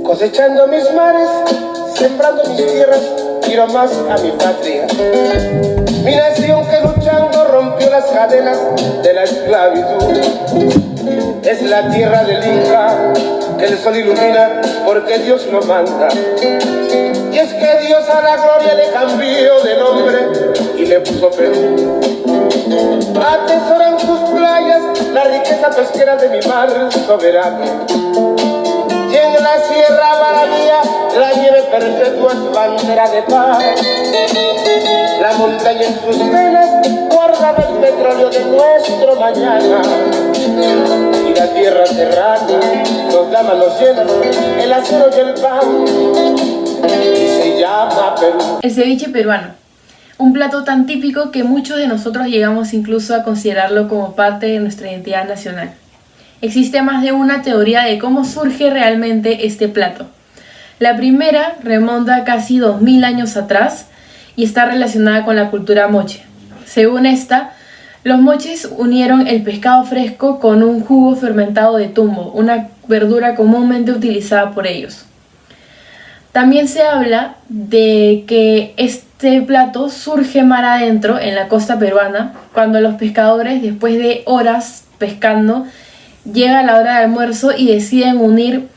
Cosechando mis mares, sembrando mis tierras, quiero más a mi patria. Mi nación que luchando rompió las cadenas de la esclavitud. Es la tierra del Inca, que el sol ilumina porque Dios lo manda. Y es que Dios a la gloria le cambió de nombre y le puso Perú. Atesoran sus playas la riqueza pesquera de mi mar soberano. Y en la sierra maravilla la nieve perpetua es bandera de paz. La montaña en sus venas guardaba el petróleo de nuestro mañana. Y la tierra serrana nos da manos llenas, el acero y el pan. Y se llama Perú. El ceviche peruano. Un plato tan típico que muchos de nosotros llegamos incluso a considerarlo como parte de nuestra identidad nacional. Existe más de una teoría de cómo surge realmente este plato. La primera remonta a casi 2000 años atrás y está relacionada con la cultura moche. Según esta, los moches unieron el pescado fresco con un jugo fermentado de tumbo, una verdura comúnmente utilizada por ellos. También se habla de que este plato surge mar adentro en la costa peruana, cuando los pescadores, después de horas pescando, llega la hora de almuerzo y deciden unir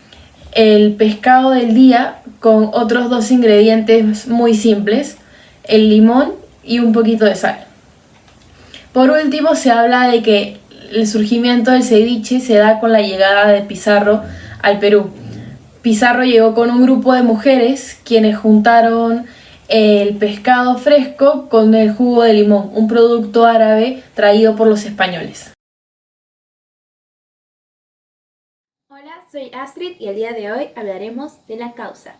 el pescado del día con otros dos ingredientes muy simples, el limón y un poquito de sal. Por último, se habla de que el surgimiento del ceviche se da con la llegada de Pizarro al Perú. Pizarro llegó con un grupo de mujeres quienes juntaron el pescado fresco con el jugo de limón, un producto árabe traído por los españoles. Hola, soy Astrid y el día de hoy hablaremos de la causa.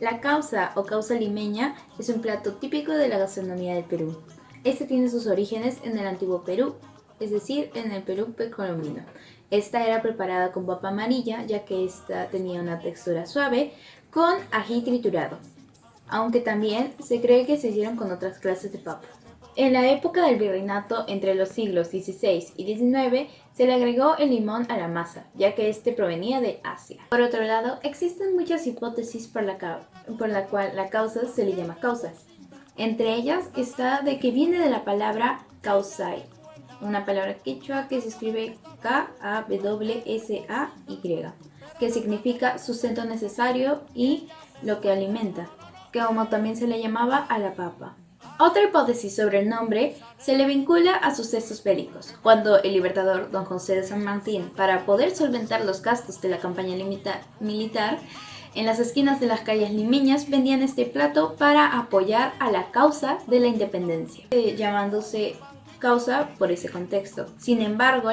La causa o causa limeña es un plato típico de la gastronomía del Perú. Este tiene sus orígenes en el antiguo Perú, es decir, en el Perú precolombino. Esta era preparada con papa amarilla, ya que esta tenía una textura suave, con ají triturado, aunque también se cree que se hicieron con otras clases de papa. En la época del virreinato, entre los siglos XVI y XIX, se le agregó el limón a la masa, ya que este provenía de Asia. Por otro lado, existen muchas hipótesis por la cual la causa se le llama causa. Entre ellas está de que viene de la palabra causay, una palabra quechua que se escribe K-A-W-S-A-Y, que significa sustento necesario y lo que alimenta, que como también se le llamaba a la papa. Otra hipótesis sobre el nombre se le vincula a sucesos bélicos, cuando el libertador Don José de San Martín, para poder solventar los gastos de la campaña militar, en las esquinas de las calles limeñas vendían este plato para apoyar a la causa de la independencia, llamándose causa por ese contexto. Sin embargo,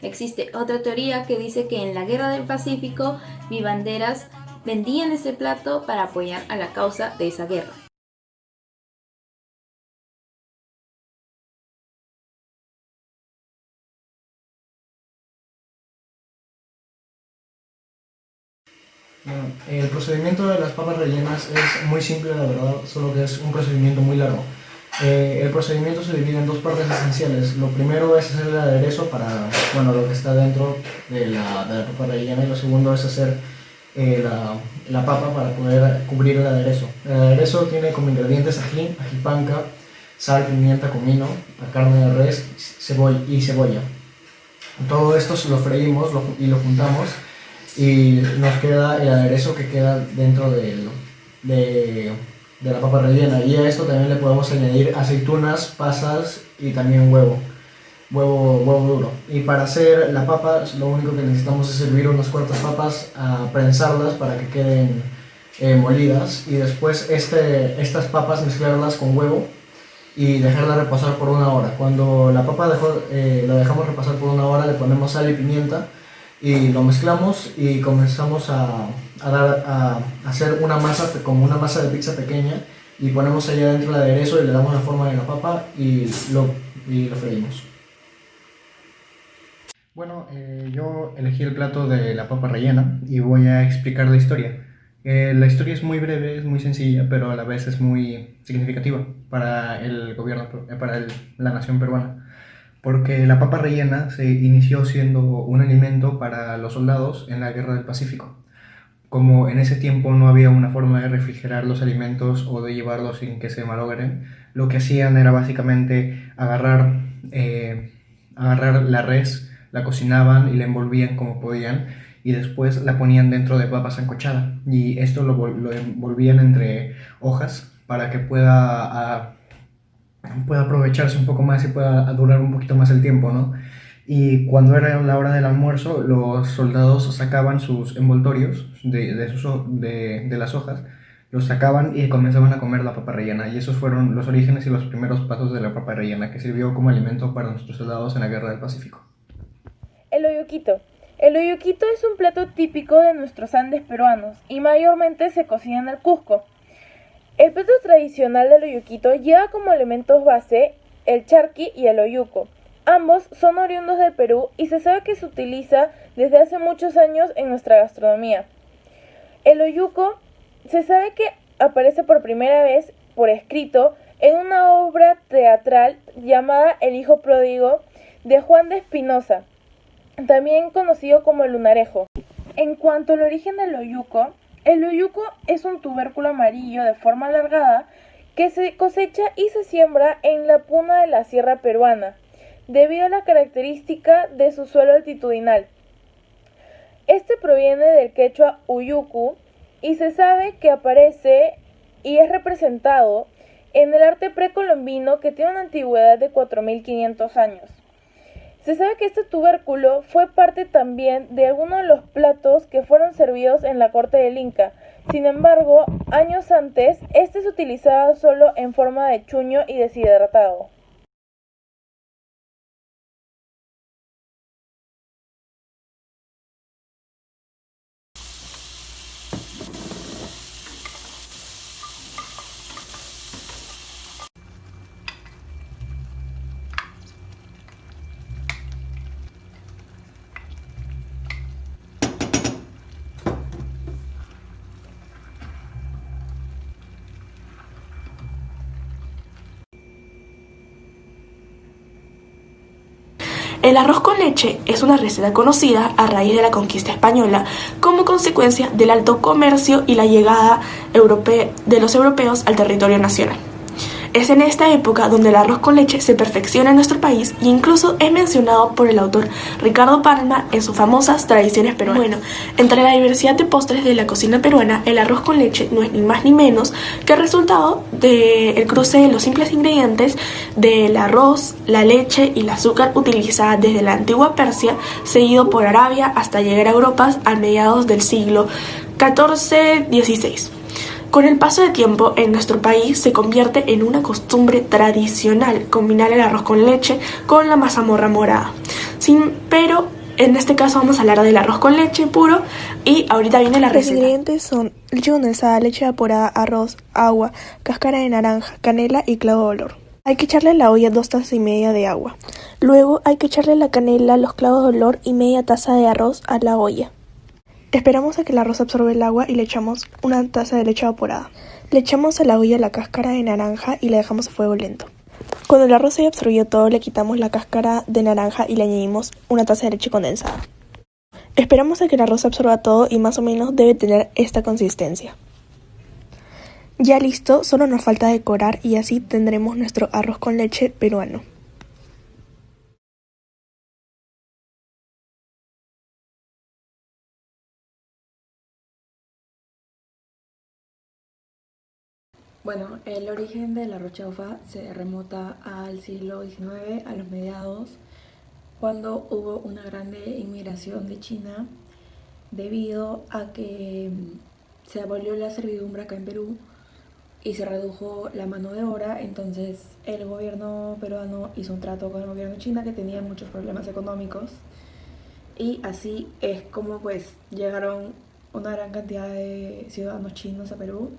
existe otra teoría que dice que en la Guerra del Pacífico, vivanderas vendían este plato para apoyar a la causa de esa guerra. Bueno, el procedimiento de las papas rellenas es muy simple, la verdad, solo que es un procedimiento muy largo. El procedimiento se divide en dos partes esenciales. Lo primero es hacer el aderezo para lo que está dentro de la papa rellena, y lo segundo es hacer la papa para poder cubrir el aderezo. El aderezo tiene como ingredientes ají, ajipanca, sal, pimienta, comino, la carne de res y cebolla. Todo esto se lo freímos y lo juntamos, y nos queda el aderezo que queda dentro de la papa rellena, y a esto también le podemos añadir aceitunas, pasas y también huevo duro. Y para hacer la papa lo único que necesitamos es hervir unas cuantas papas, prensarlas para que queden molidas, y después estas papas mezclarlas con huevo y dejarla reposar por 1 hora. Cuando la papa la dejamos repasar por 1 hora, le ponemos sal y pimienta y lo mezclamos y comenzamos a hacer una masa, como una masa de pizza pequeña, y ponemos ahí adentro el aderezo y le damos la forma de la papa y lo freímos. Bueno, yo elegí el plato de la papa rellena y voy a explicar la historia. La historia es muy breve, es muy sencilla, pero a la vez es muy significativa para el gobierno, para la nación peruana. Porque la papa rellena se inició siendo un alimento para los soldados en la Guerra del Pacífico. Como en ese tiempo no había una forma de refrigerar los alimentos o de llevarlos sin que se malogren, lo que hacían era básicamente agarrar la res, la cocinaban y la envolvían como podían, y después la ponían dentro de papa sancochada, y esto lo envolvían entre hojas para que pueda aprovecharse un poco más y pueda durar un poquito más el tiempo, ¿no? Y cuando era la hora del almuerzo, los soldados sacaban sus envoltorios de las hojas, los sacaban y comenzaban a comer la papa rellena. Y esos fueron los orígenes y los primeros pasos de la papa rellena, que sirvió como alimento para nuestros soldados en la Guerra del Pacífico. El oyuquito. El oyuquito es un plato típico de nuestros Andes peruanos y mayormente se cocina en el Cusco. El plato tradicional del oyuquito lleva como elementos base el charqui y el oyuco. Ambos son oriundos del Perú y se sabe que se utiliza desde hace muchos años en nuestra gastronomía. El oyuco se sabe que aparece por primera vez por escrito en una obra teatral llamada El hijo pródigo de Juan de Espinosa, también conocido como el lunarejo. En cuanto al origen del oyuco, el oyuco es un tubérculo amarillo de forma alargada que se cosecha y se siembra en la puna de la sierra peruana, debido a la característica de su suelo altitudinal. Este proviene del quechua uyuku y se sabe que aparece y es representado en el arte precolombino que tiene una antigüedad de 4500 años. Se sabe que este tubérculo fue parte también de algunos de los platos que fueron servidos en la corte del Inca. Sin embargo, años antes, este se utilizaba solo en forma de chuño y deshidratado. El arroz con leche es una receta conocida a raíz de la conquista española como consecuencia del alto comercio y la llegada de los europeos al territorio nacional. Es en esta época donde el arroz con leche se perfecciona en nuestro país e incluso es mencionado por el autor Ricardo Palma en sus famosas tradiciones peruanas. Bueno, entre la diversidad de postres de la cocina peruana, el arroz con leche no es ni más ni menos que el resultado del cruce de los simples ingredientes del arroz, la leche y el azúcar utilizada desde la antigua Persia, seguido por Arabia hasta llegar a Europa a mediados del siglo XIV-XVI. Con el paso de tiempo, en nuestro país se convierte en una costumbre tradicional combinar el arroz con leche con la mazamorra morada. Pero en este caso vamos a hablar del arroz con leche puro y ahorita viene la receta. Los ingredientes son leche condensada, leche evaporada, arroz, agua, cáscara de naranja, canela y clavo de olor. Hay que echarle a la olla 2 tazas y media de agua. Luego hay que echarle la canela, los clavos de olor y media taza de arroz a la olla. Esperamos a que el arroz absorba el agua y le echamos una taza de leche evaporada. Le echamos a la olla la cáscara de naranja y la dejamos a fuego lento. Cuando el arroz haya absorbido todo, le quitamos la cáscara de naranja y le añadimos una taza de leche condensada. Esperamos a que el arroz absorba todo y más o menos debe tener esta consistencia. Ya listo, solo nos falta decorar y así tendremos nuestro arroz con leche peruano. Bueno, el origen del arroz chaufa se remota al siglo XIX, a los mediados, cuando hubo una grande inmigración de China debido a que se abolió la servidumbre acá en Perú y se redujo la mano de obra. Entonces el gobierno peruano hizo un trato con el gobierno chino, que tenía muchos problemas económicos, y así es como pues llegaron una gran cantidad de ciudadanos chinos a Perú,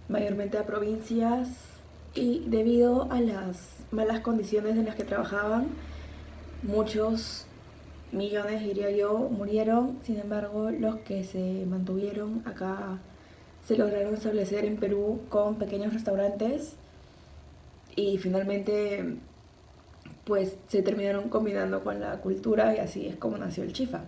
mayormente a provincias, y debido a las malas condiciones en las que trabajaban, muchos millones, diría yo, murieron. Sin embargo, los que se mantuvieron acá se lograron establecer en Perú con pequeños restaurantes y finalmente pues se terminaron combinando con la cultura y así es como nació el chifa.